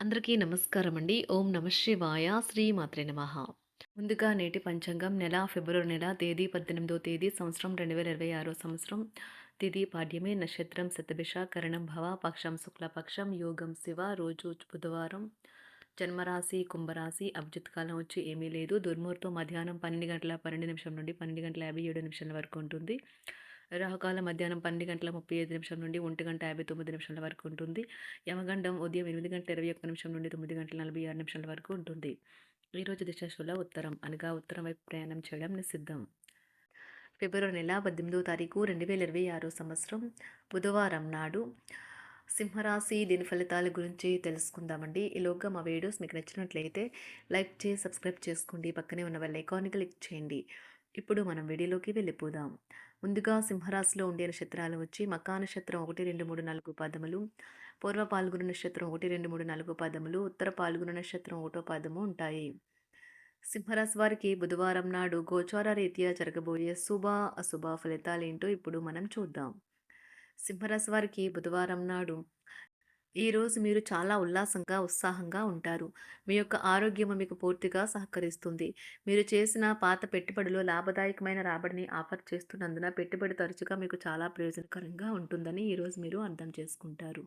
అందరికీ నమస్కారం అండి. ఓం నమ శివాయ. శ్రీ మాత్రే నమః. ముందుగా నేటి పంచాంగం నెల ఫిబ్రవరి నెల తేదీ 18వ తేదీ సంవత్సరం 2026 సంవత్సరం. తిథి పాడ్యమి, నక్షత్రం శతభిష, కరణం భవ, పక్షం శుక్లపక్షం, యోగం శివ, రోజు బుధవారం. జన్మరాశి కుంభరాశి. అభిజిత్ కాలం వచ్చి ఏమీ లేదు. దుర్ముహూర్తం మధ్యాహ్నం 12 గంటల 12 నిమిషం నుండి 12 గంటల 57 నిమిషాల వరకు ఉంటుంది. రాహుకాలం మధ్యాహ్నం 12 గంటల 35 నిమిషం నుండి 1 గంట 59 నిమిషాల వరకు ఉంటుంది. యమగండం ఉదయం 8 గంటల 21 నిమిషం నుండి 9 గంటల 46 నిమిషాల వరకు ఉంటుంది. ఈరోజు దిశాశూల ఉత్తరం, అనగా ఉత్తరం వైపు ప్రయాణం చేయడం నిషిద్ధం. ఫిబ్రవరి నెల 18వ తారీఖు 2026 సంవత్సరం బుధవారం నాడు సింహరాశి దీని ఫలితాల గురించి తెలుసుకుందామండి. ఈలోగా మా వీడియోస్ మీకు నచ్చినట్లయితే లైక్ చేసి సబ్స్క్రైబ్ చేసుకోండి. పక్కనే ఉన్న బెల్ ఐకాన్ని క్లిక్ చేయండి. ఇప్పుడు మనం వీడియోలోకి వెళ్ళిపోదాం. ముందుగా సింహరాశిలో ఉండే నక్షత్రాలు వచ్చి మకా నక్షత్రం 1, 2, 3, 4 పాదములు, పూర్వ పాల్గొన నక్షత్రం 1, 2, 3, 4 పాదములు, ఉత్తర పాల్గొన నక్షత్రం 1వ పాదము ఉంటాయి. సింహరాశి వారికి బుధవారం నాడు గోచార రీత్యా జరగబోయే శుభ అశుభ ఫలితాలేంటో ఇప్పుడు మనం చూద్దాం. సింహరాశి వారికి బుధవారం నాడు ఈరోజు మీరు చాలా ఉల్లాసంగా, ఉత్సాహంగా ఉంటారు. మీ యొక్క ఆరోగ్యము మీకు పూర్తిగా సహకరిస్తుంది. మీరు చేసిన పాత పెట్టుబడిలో లాభదాయకమైన రాబడిని ఆఫర్ చేస్తున్నందున పెట్టుబడి తరచుగా మీకు చాలా ప్రయోజనకరంగా ఉంటుందని ఈరోజు మీరు అర్థం చేసుకుంటారు.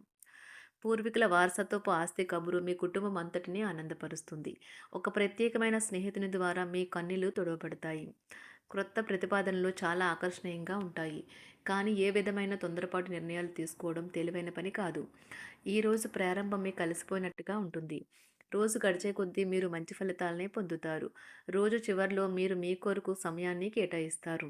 పూర్వీకుల వారసత్వపు ఆస్తి కబురు మీ కుటుంబం అంతటినీ ఆనందపరుస్తుంది. ఒక ప్రత్యేకమైన స్నేహితుని ద్వారా మీ కన్నీళ్లు తొడవబడతాయి. క్రొత్త ప్రతిపాదనలు చాలా ఆకర్షణీయంగా ఉంటాయి. కానీ ఏ విధమైన తొందరపాటు నిర్ణయాలు తీసుకోవడం తెలివైన పని కాదు. ఈరోజు ప్రారంభం మీకు కలిసిపోయినట్టుగా ఉంటుంది. రోజు గడిచే కొద్దీ మీరు మంచి ఫలితాలనే పొందుతారు. రోజు చివరిలో మీరు మీ కొరకు సమయాన్ని కేటాయిస్తారు.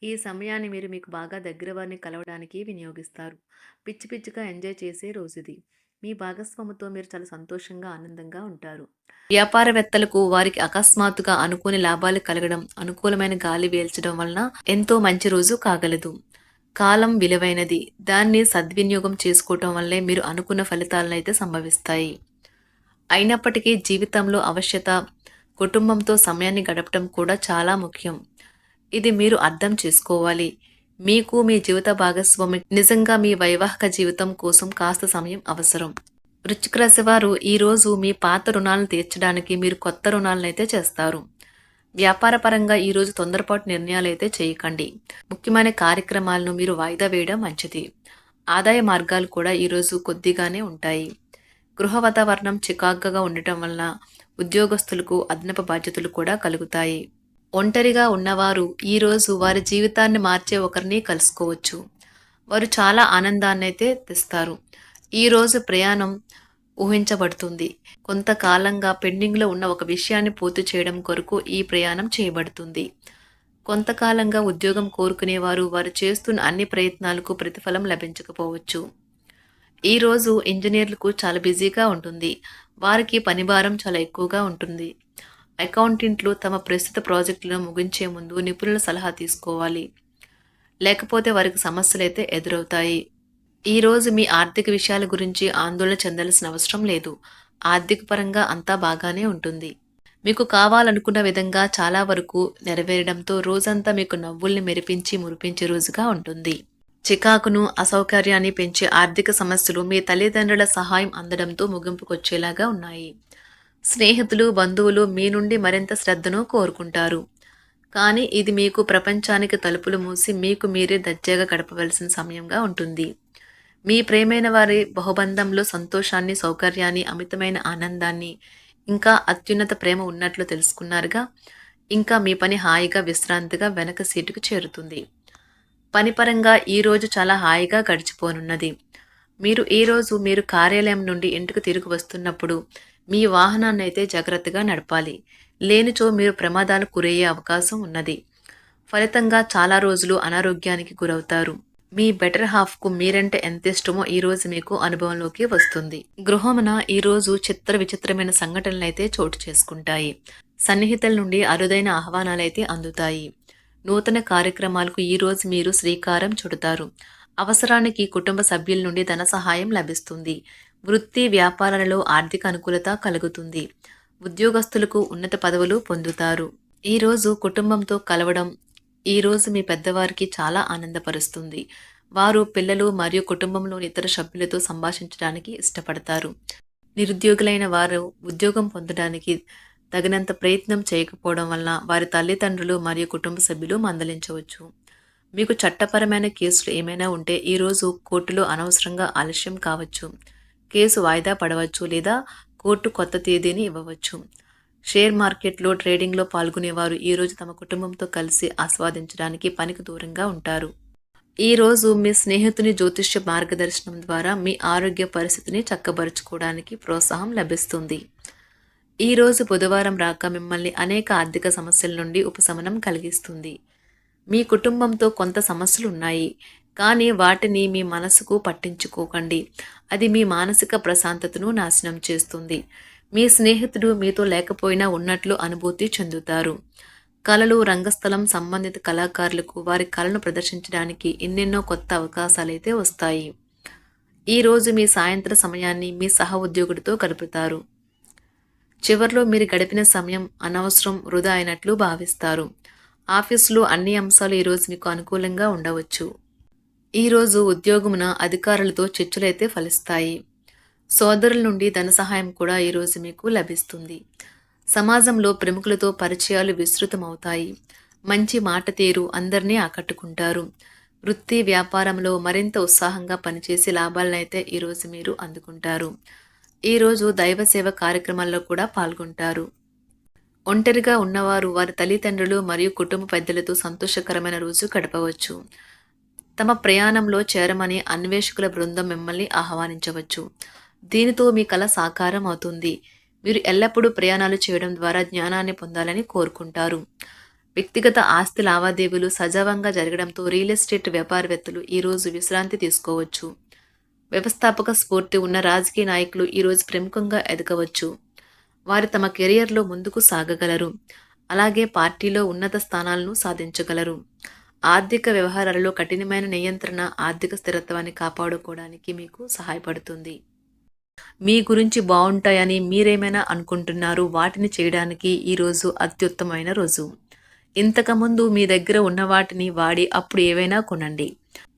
ఈ సమయాన్ని మీరు మీకు బాగా దగ్గర వారిని కలవడానికి వినియోగిస్తారు. పిచ్చి పిచ్చిగా ఎంజాయ్ చేసే రోజుది. మీ భాగస్వామితో మీరు చాలా సంతోషంగా, ఆనందంగా ఉంటారు. వ్యాపారవేత్తలకు వారికి అకస్మాత్తుగా అనుకోని లాభాలు కలగడం, అనుకూలమైన గాలి వీల్చడం వలన ఎంతో మంచి రోజు కాగలదు. కాలం విలువైనది. దాన్ని సద్వినియోగం చేసుకోవటం వల్లే మీరు అనుకున్న ఫలితాలనైతే సంభవిస్తాయి. అయినప్పటికీ జీవితంలో అవశ్యత, కుటుంబంతో సమయాన్ని గడపడం కూడా చాలా ముఖ్యం. ఇది మీరు అర్థం చేసుకోవాలి. మీకు మీ జీవిత భాగస్వామి నిజంగా మీ వైవాహిక జీవితం కోసం కాస్త సమయం అవసరం. వృశ్చిక రాశి వారు ఈరోజు మీ పాత రుణాలను తీర్చడానికి మీరు కొత్త రుణాలనైతే చేస్తారు. వ్యాపారపరంగా ఈరోజు తొందరపాటు నిర్ణయాలైతే చేయకండి. ముఖ్యమైన కార్యక్రమాలను మీరు వాయిదా వేయడం మంచిది. ఆదాయ మార్గాలు కూడా ఈరోజు కొద్దిగానే ఉంటాయి. గృహ వాతావరణం చికాకుగా ఉండటం వలన ఉద్యోగస్తులకు అదనపు బాధ్యతలు కూడా కలుగుతాయి. ఒంటరిగా ఉన్నవారు ఈరోజు వారి జీవితాన్ని మార్చే ఒకరిని కలుసుకోవచ్చు. వారు చాలా ఆనందాన్ని అయితే తెస్తారు. ఈరోజు ప్రయాణం ఊహించబడుతుంది. కొంతకాలంగా పెండింగ్లో ఉన్న ఒక విషయాన్ని పూర్తి చేయడం కొరకు ఈ ప్రయాణం చేయబడుతుంది. కొంతకాలంగా ఉద్యోగం కోరుకునేవారు వారు చేస్తున్న అన్ని ప్రయత్నాలకు ప్రతిఫలం లభించకపోవచ్చు. ఈరోజు ఇంజనీర్లకు చాలా బిజీగా ఉంటుంది. వారికి పనిభారం చాలా ఎక్కువగా ఉంటుంది. అకౌంటెంట్లు తమ ప్రస్తుత ప్రాజెక్టులను ముగించే ముందు నిపుణుల సలహా తీసుకోవాలి. లేకపోతే వారికి సమస్యలైతే ఎదురవుతాయి. ఈరోజు మీ ఆర్థిక విషయాల గురించి ఆందోళన చెందాల్సిన అవసరం లేదు. ఆర్థిక పరంగా అంతా బాగానే ఉంటుంది. మీకు కావాలనుకున్న విధంగా చాలా వరకు నెరవేరడంతో రోజంతా మీకు నవ్వుల్ని మెరిపించి మురిపించే రోజుగా ఉంటుంది. చికాకును, అసౌకర్యాన్ని పెంచే ఆర్థిక సమస్యలు మీ తల్లిదండ్రుల సహాయం అందడంతో ముగింపుకొచ్చేలాగా ఉన్నాయి. స్నేహితులు, బంధువులు మీ నుండి మరింత శ్రద్ధను కోరుకుంటారు. కానీ ఇది మీకు ప్రపంచానికి తలుపులు మూసి మీకు మీరే దర్జాగా గడపవలసిన సమయంగా ఉంటుంది. మీ ప్రేమైన వారి బహుబంధంలో సంతోషాన్ని, సౌకర్యాన్ని, అమితమైన ఆనందాన్ని, ఇంకా అత్యున్నత ప్రేమ ఉన్నట్లు తెలుసుకున్నారుగా. ఇంకా మీ పని హాయిగా, విశ్రాంతిగా వెనక సీటుకు చేరుతుంది. పనిపరంగా ఈరోజు చాలా హాయిగా గడిచిపోనున్నది. మీరు కార్యాలయం నుండి ఇంటికి తిరిగి వస్తున్నప్పుడు మీ వాహనాన్ని అయితే జాగ్రత్తగా నడపాలి. లేనిచో మీరు ప్రమాదాలకు గురయ్యే అవకాశం ఉన్నది. ఫలితంగా చాలా రోజులు అనారోగ్యానికి గురవుతారు. మీ బెటర్ హాఫ్కు మీరంటే ఎంత ఇష్టమో ఈరోజు మీకు అనుభవంలోకి వస్తుంది. గృహమున ఈరోజు చిత్ర విచిత్రమైన సంఘటనలైతే చోటు చేసుకుంటాయి. సన్నిహితుల నుండి అరుదైన ఆహ్వానాలైతే అందుతాయి. నూతన కార్యక్రమాలకు ఈరోజు మీరు శ్రీకారం చుడతారు. అవసరానికి కుటుంబ సభ్యుల నుండి ధన సహాయం లభిస్తుంది. వృత్తి వ్యాపారాలలో ఆర్థిక అనుకూలత కలుగుతుంది. ఉద్యోగస్తులకు ఉన్నత పదవులు పొందుతారు. ఈరోజు కుటుంబంతో కలవడం ఈరోజు మీ పెద్దవారికి చాలా ఆనందపరుస్తుంది. వారు పిల్లలు మరియు కుటుంబంలోని ఇతర సభ్యులతో సంభాషించడానికి ఇష్టపడతారు. నిరుద్యోగులైన వారు ఉద్యోగం పొందడానికి తగినంత ప్రయత్నం చేయకపోవడం వలన వారి తల్లిదండ్రులు మరియు కుటుంబ సభ్యులు మందలించవచ్చు. మీకు చట్టపరమైన కేసులు ఏమైనా ఉంటే ఈరోజు కోర్టులో అనవసరంగా ఆలస్యం కావచ్చు. కేసు వాయిదా పడవచ్చు లేదా కోర్టు కొత్త తేదీని ఇవ్వవచ్చు. షేర్ మార్కెట్లో ట్రేడింగ్లో పాల్గొనేవారు ఈరోజు తమ కుటుంబంతో కలిసి ఆస్వాదించడానికి పనికి దూరంగా ఉంటారు. ఈరోజు మీ స్నేహితుని జ్యోతిష్య మార్గదర్శనం ద్వారా మీ ఆరోగ్య పరిస్థితిని చక్కబరుచుకోవడానికి ప్రోత్సాహం లభిస్తుంది. ఈరోజు బుధవారం రాక మిమ్మల్ని అనేక ఆర్థిక సమస్యల నుండి ఉపశమనం కలిగిస్తుంది. మీ కుటుంబంతో కొంత సమస్యలు ఉన్నాయి, కానీ వాటిని మీ మనసుకు పట్టించుకోకండి. అది మీ మానసిక ప్రశాంతతను నాశనం చేస్తుంది. మీ స్నేహితుడు మీతో లేకపోయినా ఉన్నట్లు అనుభూతి చెందుతారు. కళలు, రంగస్థలం సంబంధిత కళాకారులకు వారి కళను ప్రదర్శించడానికి ఎన్నెన్నో కొత్త అవకాశాలైతే వస్తాయి. ఈరోజు మీ సాయంత్ర సమయాన్ని మీ సహ ఉద్యోగుడితో గడుపుతారు. చివర్లో మీరు గడిపిన సమయం అనవసరం, వృధా అయినట్లు భావిస్తారు. ఆఫీసులో అన్ని అంశాలు ఈరోజు మీకు అనుకూలంగా ఉండవచ్చు. ఈరోజు ఉద్యోగమున అధికారులతో చర్చలైతే ఫలిస్తాయి. సోదరుల నుండి ధన సహాయం కూడా ఈరోజు మీకు లభిస్తుంది. సమాజంలో ప్రముఖులతో పరిచయాలు విస్తృతమవుతాయి. మంచి మాట తీరు అందరినీ ఆకట్టుకుంటారు. వృత్తి వ్యాపారంలో మరింత ఉత్సాహంగా పనిచేసి లాభాలనైతే ఈరోజు మీరు అందుకుంటారు. ఈరోజు దైవ సేవ కార్యక్రమాల్లో కూడా పాల్గొంటారు. ఒంటరిగా ఉన్నవారు వారి తల్లిదండ్రులు మరియు కుటుంబ పెద్దలతో సంతోషకరమైన రోజు గడపవచ్చు. తమ ప్రయాణంలో చేరమని అన్వేషకుల బృందం మిమ్మల్ని ఆహ్వానించవచ్చు. దీనితో మీ కల సాకారం అవుతుంది. మీరు ఎల్లప్పుడూ ప్రయాణాలు చేయడం ద్వారా జ్ఞానాన్ని పొందాలని కోరుకుంటారు. వ్యక్తిగత ఆస్తి లావాదేవీలు సజావంగా జరగడంతో రియల్ ఎస్టేట్ వ్యాపారవేత్తలు ఈరోజు విశ్రాంతి తీసుకోవచ్చు. వ్యవస్థాపక స్ఫూర్తి ఉన్న రాజకీయ నాయకులు ఈరోజు ప్రముఖంగా ఎదగవచ్చు. వారు తమ కెరియర్లో ముందుకు సాగగలరు. అలాగే పార్టీలో ఉన్నత స్థానాలను సాధించగలరు. ఆర్థిక వ్యవహారాలలో కఠినమైన నియంత్రణ ఆర్థిక స్థిరత్వాన్ని కాపాడుకోవడానికి మీకు సహాయపడుతుంది. మీ గురించి బాగుంటాయని మీరేమైనా అనుకుంటున్నారు, వాటిని చేయడానికి ఈరోజు అత్యుత్తమైన రోజు. ఇంతకుముందు మీ దగ్గర ఉన్న వాటిని వాడి అప్పుడు ఏవైనా కొనండి.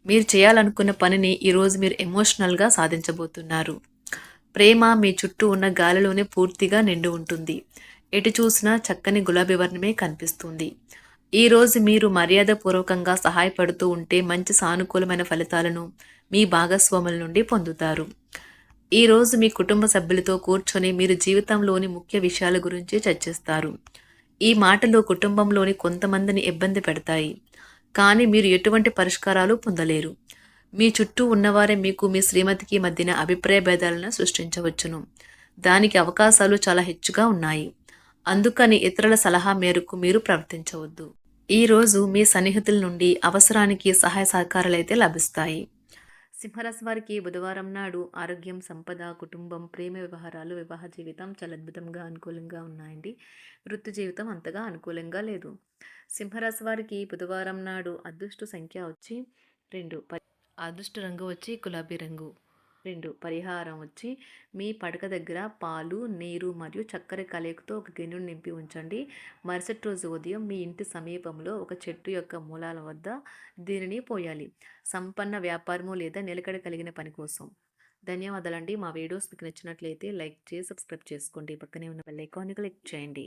మీరు చేయాలనుకున్న పనిని ఈరోజు మీరు ఎమోషనల్గా సాధించబోతున్నారు. ప్రేమ మీ చుట్టూ ఉన్న గాలిలోనే పూర్తిగా నిండి ఉంటుంది. ఎటు చూసినా చక్కని గులాబీ వర్ణమే కనిపిస్తుంది. ఈరోజు మీరు మర్యాదపూర్వకంగా సహాయపడుతూ ఉంటే మంచి సానుకూలమైన ఫలితాలను మీ భాగస్వాముల నుండి పొందుతారు. ఈరోజు మీ కుటుంబ సభ్యులతో కూర్చొని మీరు జీవితంలోని ముఖ్య విషయాల గురించి చర్చిస్తారు. ఈ మాటలు కుటుంబంలోని కొంతమందిని ఇబ్బంది పెడతాయి, కానీ మీరు ఎటువంటి పరిష్కారాలు పొందలేరు. మీ చుట్టూ ఉన్నవారే మీకు మీ శ్రీమతికి మధ్యన అభిప్రాయ భేదాలను సృష్టించవచ్చును. దానికి అవకాశాలు చాలా హెచ్చుగా ఉన్నాయి. అందుకని ఇతరుల సలహా మేరకు మీరు ప్రవర్తించవద్దు. ఈరోజు మీ సన్నిహితుల నుండి అవసరానికి సహాయ సహకారాలైతే లభిస్తాయి. సింహరాశి వారికి బుధవారం నాడు ఆరోగ్యం, సంపద, కుటుంబం, ప్రేమ వ్యవహారాలు, వివాహ జీవితం చాలా అద్భుతంగా అనుకూలంగా ఉన్నాయండి. వృత్తి జీవితం అంతగా అనుకూలంగా లేదు. సింహరాశి వారికి బుధవారం నాడు అదృష్ట సంఖ్య వచ్చి 2, అదృష్ట రంగు వచ్చి గులాబీ రంగు. 2 పరిహారం వచ్చి మీ పడక దగ్గర పాలు, నీరు మరియు చక్కెర కలయికతో ఒక గిన్నెను నింపి ఉంచండి. మరుసటి రోజు ఉదయం మీ ఇంటి సమీపంలో ఒక చెట్టు యొక్క మూలాల వద్ద దీనిని పోయాలి. సంపన్న వ్యాపారము లేదా నిలకడ కలిగిన పని కోసం. ధన్యవాదాలండి. మా వీడియోస్ మీకు నచ్చినట్లయితే లైక్ చేసి సబ్స్క్రైబ్ చేసుకోండి. పక్కనే ఉన్న బెల్ ఐకాన్ని క్లిక్ చేయండి.